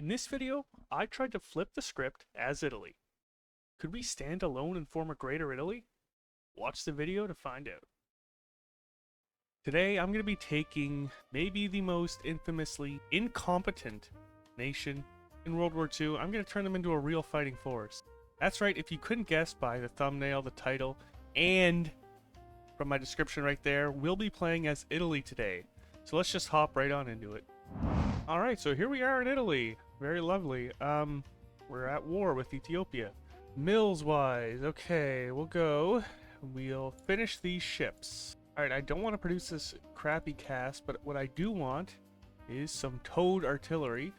In this video, I tried to flip the script as Italy. Could we stand alone and form a greater Italy? Watch the video to find out. Today, I'm going to be taking maybe the most infamously incompetent nation in World War II. I'm going to turn them into a real fighting force. That's right, if you couldn't guess by the thumbnail, the title, and from my description right there, we'll be playing as Italy today. So let's just hop right on into it. Alright, so here we are in Italy. Very lovely. We're at war with Ethiopia. Mills-wise, okay, we'll go. We'll finish these ships. Alright, I don't want to produce this crappy cast, but what I do want is some towed artillery.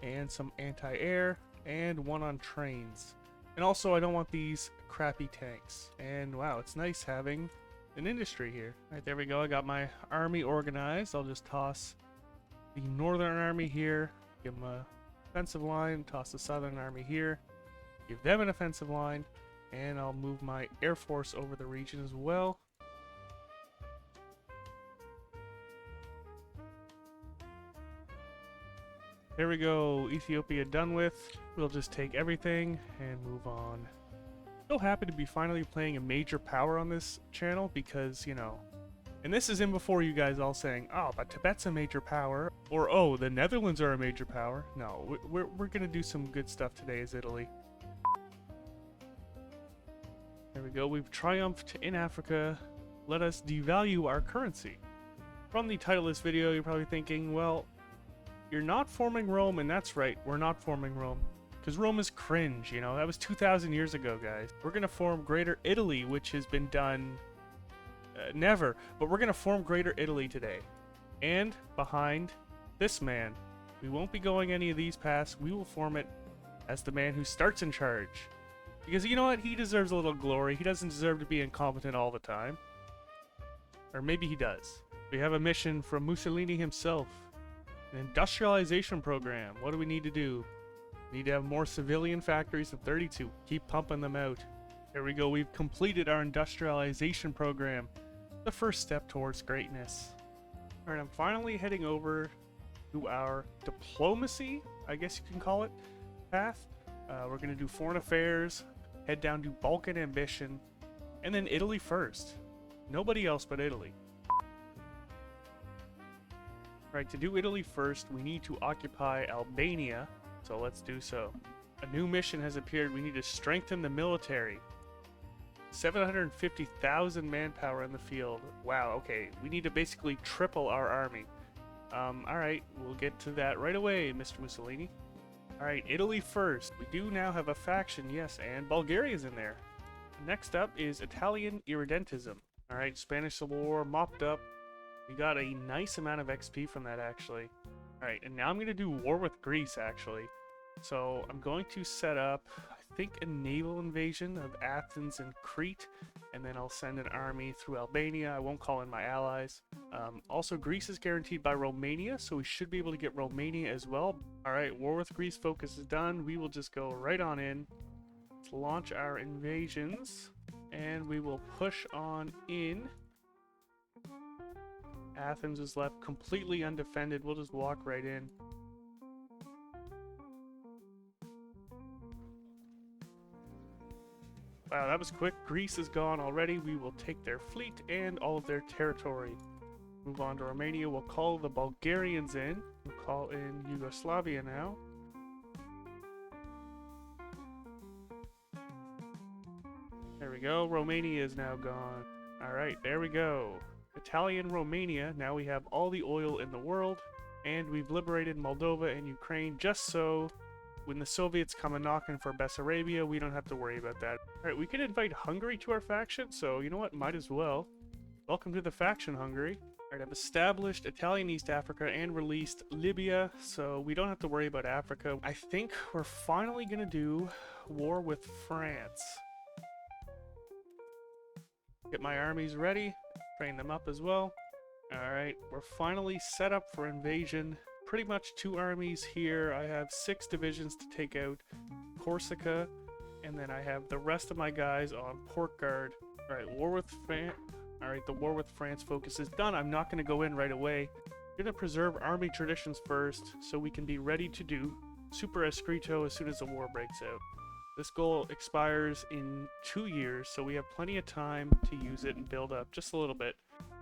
And some anti-air, and one on trains. And also, I don't want these crappy tanks. And wow, it's nice having an industry here. Alright, there we go. I got my army organized. I'll just toss the Northern Army here, give them a offensive line, toss the Southern Army here, give them an offensive line, and I'll move my Air Force over the region as well. There we go, Ethiopia done with. We'll just take everything and move on. So happy to be finally playing a major power on this channel because, you know, and this is in before you guys all saying, oh, but Tibet's a major power, or oh, the Netherlands are a major power. No, we're gonna do some good stuff today as Italy. There we go, we've triumphed in Africa. Let us devalue our currency. From the title of this video, you're probably thinking, well, you're not forming Rome, and that's right, we're not forming Rome. Because Rome is cringe, you know, that was 2,000 years ago, guys. We're gonna form Greater Italy, which has been done never, but we're gonna form Greater Italy today. And behind this man, we won't be going any of these paths, we will form it as the man who starts in charge. Because you know what, he deserves a little glory, he doesn't deserve to be incompetent all the time. Or maybe he does. We have a mission from Mussolini himself. An industrialization program. What do we need to do? We need to have more civilian factories than 32. Keep pumping them out. There we go. We've completed our industrialization program. The first step towards greatness. Alright, I'm finally heading over to our diplomacy, I guess you can call it, path. We're going to do foreign affairs, head down to Balkan ambition, and then Italy first. Nobody else but Italy. Right, to do Italy first, we need to occupy Albania, so let's do so. A new mission has appeared. We need to strengthen the military. 750,000 manpower in the field. Wow, okay, we need to basically triple our army. Alright, we'll get to that right away, Mr. Mussolini. Alright, Italy first. We do now have a faction, yes, and Bulgaria's in there. Next up is Italian irredentism. Alright, Spanish Civil War mopped up. We got a nice amount of XP from that, actually. Alright, and now I'm going to do war with Greece, actually. So, I'm going to set up, I think, a naval invasion of Athens and Crete, and then I'll send an army through Albania. I won't call in my allies. Also, Greece is guaranteed by Romania, so we should be able to get Romania as well. Alright, war with Greece focus is done. We will just go right on in. Let's launch our invasions, and we will push on in. Athens is left completely undefended. We'll just walk right in. Wow, that was quick. Greece is gone already. We will take their fleet and all of their territory. Move on to Romania. We'll call the Bulgarians in. We'll call in Yugoslavia now. There we go. Romania is now gone. Alright, there we go. Italian Romania, now we have all the oil in the world, and we've liberated Moldova and Ukraine just so when the Soviets come a knocking for Bessarabia, we don't have to worry about that. Alright, we can invite Hungary to our faction, so you know what, might as well. Welcome to the faction, Hungary. Alright, I've established Italian East Africa and released Libya, so we don't have to worry about Africa. I think we're finally gonna do war with France. Get my armies ready. Train them up as well. Alright, we're finally set up for invasion. Pretty much 2 armies here. I have 6 divisions to take out Corsica, and then I have the rest of my guys on port guard. Alright, war with France. Alright, the war with France focus is done. I'm not going to go in right away. Gonna preserve army traditions first, so we can be ready to do Super Escrito as soon as the war breaks out. This goal expires in 2 years, so we have plenty of time to use it and build up just a little bit.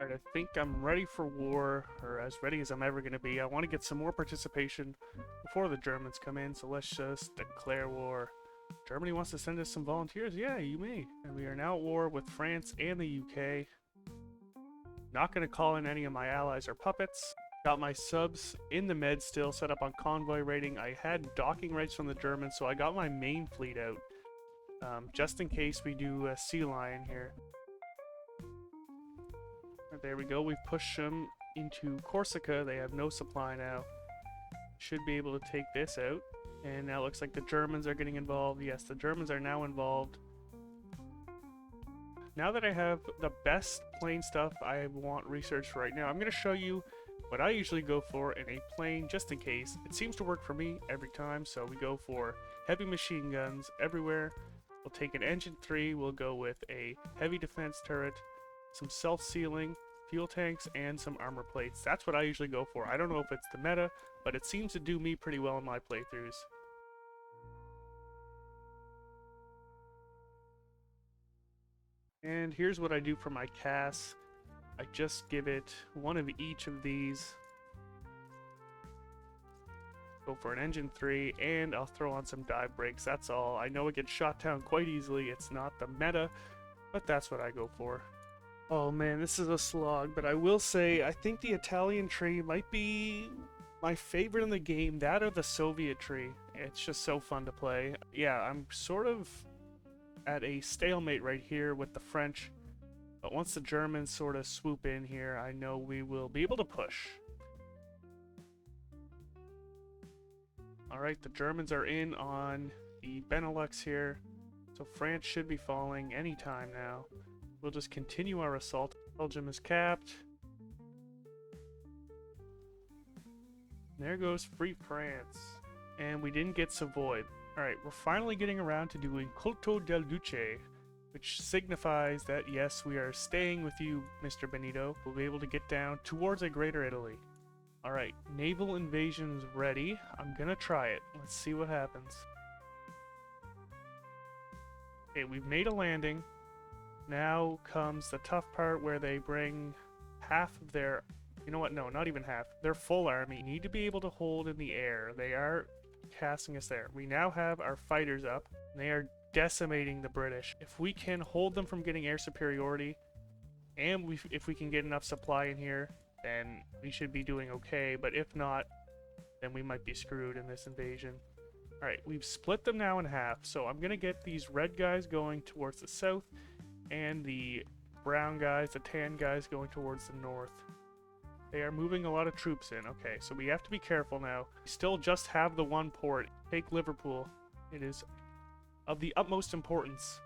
Alright, I think I'm ready for war, or as ready as I'm ever going to be. I want to get some more participation before the Germans come in, so let's just declare war. Germany wants to send us some volunteers? Yeah, you may. And we are now at war with France and the UK. Not going to call in any of my allies or puppets. Got my subs in the med still set up on convoy rating. I had docking rights from the Germans, so I got my main fleet out. Just in case we do a sea lion here. There we go, we've pushed them into Corsica. They have no supply now. Should be able to take this out. And now it looks like the Germans are getting involved. Yes, the Germans are now involved. Now that I have the best plane stuff I want researched right now, I'm going to show you what I usually go for in a plane, just in case. It seems to work for me every time, so we go for heavy machine guns everywhere. We'll take an engine 3, we'll go with a heavy defense turret, some self-sealing, fuel tanks, and some armor plates. That's what I usually go for. I don't know if it's the meta, but it seems to do me pretty well in my playthroughs. And here's what I do for my CAS. I just give it one of each of these. Go for an engine 3, and I'll throw on some dive brakes. That's all. I know it gets shot down quite easily. It's not the meta, but that's what I go for. Oh man, this is a slog, but I will say I think the Italian tree might be my favorite in the game. That or the Soviet tree. It's just so fun to play. Yeah, I'm sort of at a stalemate right here with the French, but once the Germans sort of swoop in here, I know we will be able to push. Alright, the Germans are in on the Benelux here, so France should be falling anytime now. We'll just continue our assault. Belgium is capped. There goes Free France. And we didn't get Savoy. Alright, we're finally getting around to doing Culto del Duce, which signifies that yes, we are staying with you, Mr. Benito. We'll be able to get down towards a Greater Italy. Alright, Naval Invasion is ready. I'm gonna try it. Let's see what happens. Okay, we've made a landing. Now comes the tough part where they bring half of their... You know what? No, not even half. Their full army need to be able to hold in the air. They are casting us there. We now have our fighters up. They are decimating the British. If we can hold them from getting air superiority, and if we can get enough supply in here, then we should be doing okay. But if not, then we might be screwed in this invasion. Alright, we've split them now in half. So I'm going to get these red guys going towards the south, and the brown guys, the tan guys, going towards the north. They are moving a lot of troops in. Okay, so we have to be careful now. We still just have the one port. Take Liverpool. It is of the utmost importance.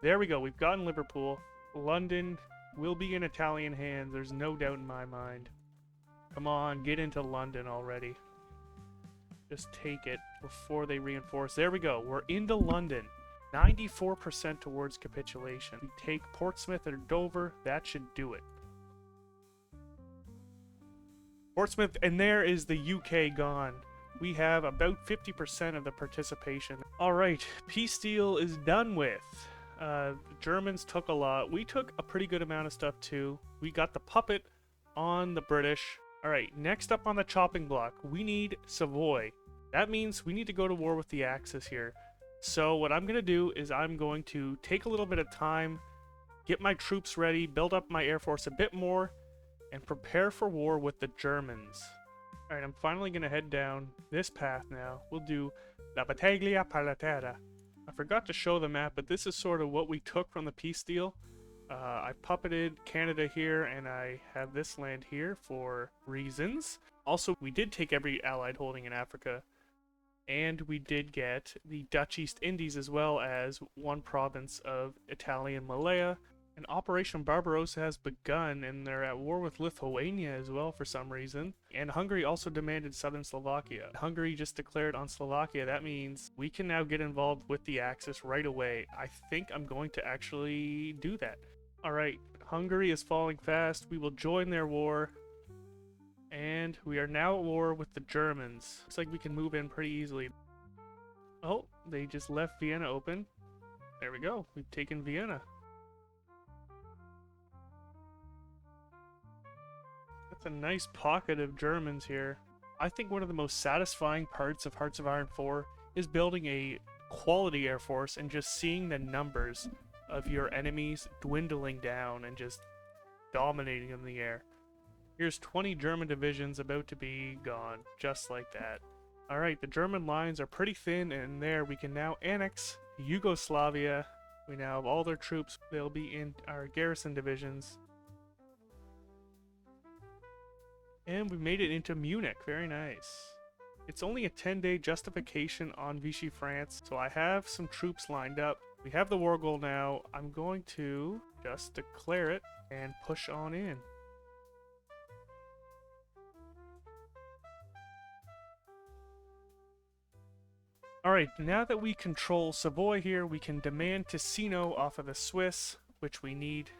There we go. We've gotten Liverpool. London will be in Italian hands. There's no doubt in my mind. Come on, get into London already. Just take it before they reinforce. There we go. We're into London. 94% towards capitulation. We take Portsmouth or Dover. That should do it. Portsmouth, and there is the UK gone. We have about 50% of the participation. Alright, peace deal is done with. The Germans took a lot. We took a pretty good amount of stuff too. We got the puppet on the British. Alright, next up on the chopping block, we need Savoy. That means we need to go to war with the Axis here. So what I'm going to do is I'm going to take a little bit of time, get my troops ready, build up my air force a bit more, and prepare for war with the Germans. Alright, I'm finally going to head down this path now. We'll do La Battaglia per la Terra. I forgot to show the map, but this is sort of what we took from the peace deal. I puppeted Canada here, and I have this land here for reasons. Also, we did take every allied holding in Africa. And we did get the Dutch East Indies as well as one province of Italian Malaya. And Operation Barbarossa has begun, and they're at war with Lithuania as well for some reason. And Hungary also demanded southern Slovakia. Hungary just declared on Slovakia. That means we can now get involved with the Axis right away. I think I'm going to actually do that. Alright, Hungary is falling fast. We will join their war. And we are now at war with the Germans. Looks like we can move in pretty easily. Oh, they just left Vienna open. There we go. We've taken Vienna. That's a nice pocket of Germans here. I think one of the most satisfying parts of Hearts of Iron 4 is building a quality air force and just seeing the numbers of your enemies dwindling down and just dominating in the air. Here's 20 German divisions about to be gone, just like that. Alright, the German lines are pretty thin, and there we can now annex Yugoslavia. We now have all their troops. They'll be in our garrison divisions. And we made it into Munich. Very nice. It's only a 10-day justification on Vichy France, so I have some troops lined up. We have the war goal now. I'm going to just declare it and push on in. Alright, now that we control Savoy here, we can demand Ticino off of the Swiss, which we need.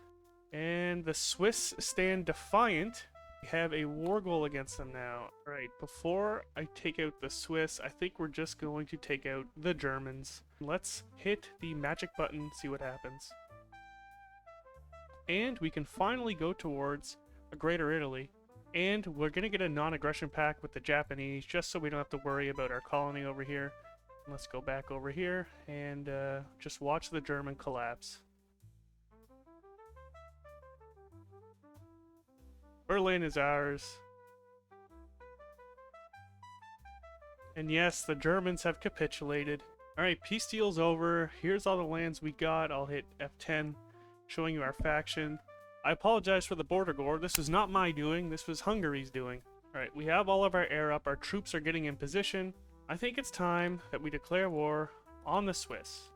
And the Swiss stand defiant. We have a war goal against them now. Alright, before I take out the Swiss, I think we're just going to take out the Germans. Let's hit the magic button, see what happens. And we can finally go towards a Greater Italy. And we're going to get a non-aggression pact with the Japanese, just so we don't have to worry about our colony over here. Let's go back over here and just watch the German collapse. Berlin is ours. And yes, the Germans have capitulated. Alright, peace deal's over. Here's all the lands we got. I'll hit F10, showing you our faction. I apologize for the border gore. This is not my doing. This was Hungary's doing. Alright, we have all of our air up. Our troops are getting in position. I think it's time that we declare war on the Swiss.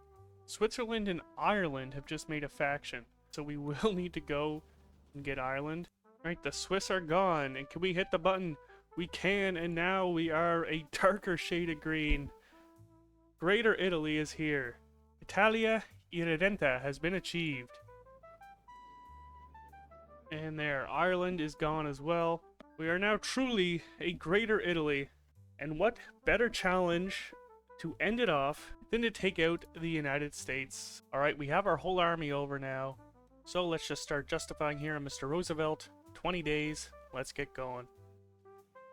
Switzerland and Ireland have just made a faction, so we will need to go and get Ireland. Alright, the Swiss are gone, and can we hit the button? We can, and now we are a darker shade of green. Greater Italy is here. Italia Irredenta has been achieved. And there, Ireland is gone as well. We are now truly a Greater Italy. And what better challenge to end it off than to take out the United States? Alright, we have our whole army over now. So let's just start justifying here on Mr. Roosevelt. 20 days, let's get going.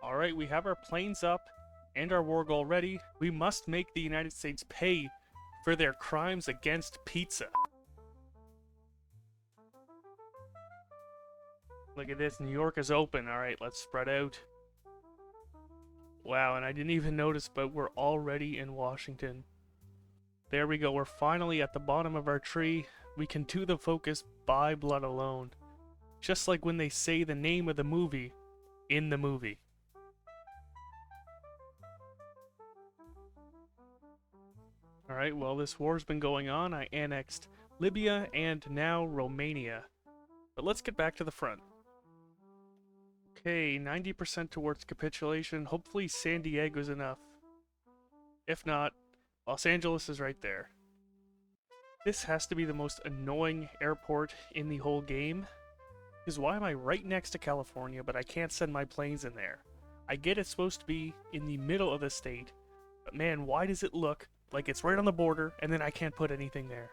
Alright, we have our planes up and our war goal ready. We must make the United States pay for their crimes against pizza. Look at this, New York is open. Alright, let's spread out. Wow, and I didn't even notice, but we're already in Washington. There we go, we're finally at the bottom of our tree. We can do the focus by blood alone. Just like when they say the name of the movie in the movie. Alright, well this war's been going on. I annexed Libya and now Romania. But let's get back to the front. Okay, 90% towards capitulation. Hopefully San Diego's enough. If not, Los Angeles is right there. This has to be the most annoying airport in the whole game. Because why am I right next to California, but I can't send my planes in there? I get it's supposed to be in the middle of the state, but man, why does it look like it's right on the border, and then I can't put anything there?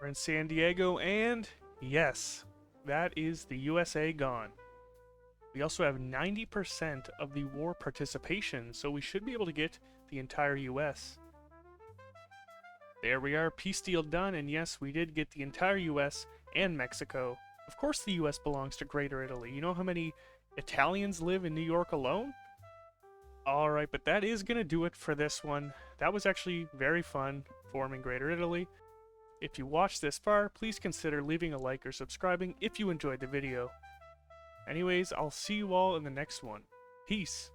We're in San Diego, and yes, that is the USA gone. We also have 90% of the war participation, so we should be able to get the entire US. There we are, peace deal done, and yes, we did get the entire US and Mexico. Of course the US belongs to Greater Italy. You know how many Italians live in New York alone? Alright, but that is going to do it for this one. That was actually very fun, forming Greater Italy. If you watched this far, please consider leaving a like or subscribing if you enjoyed the video. Anyways, I'll see you all in the next one. Peace!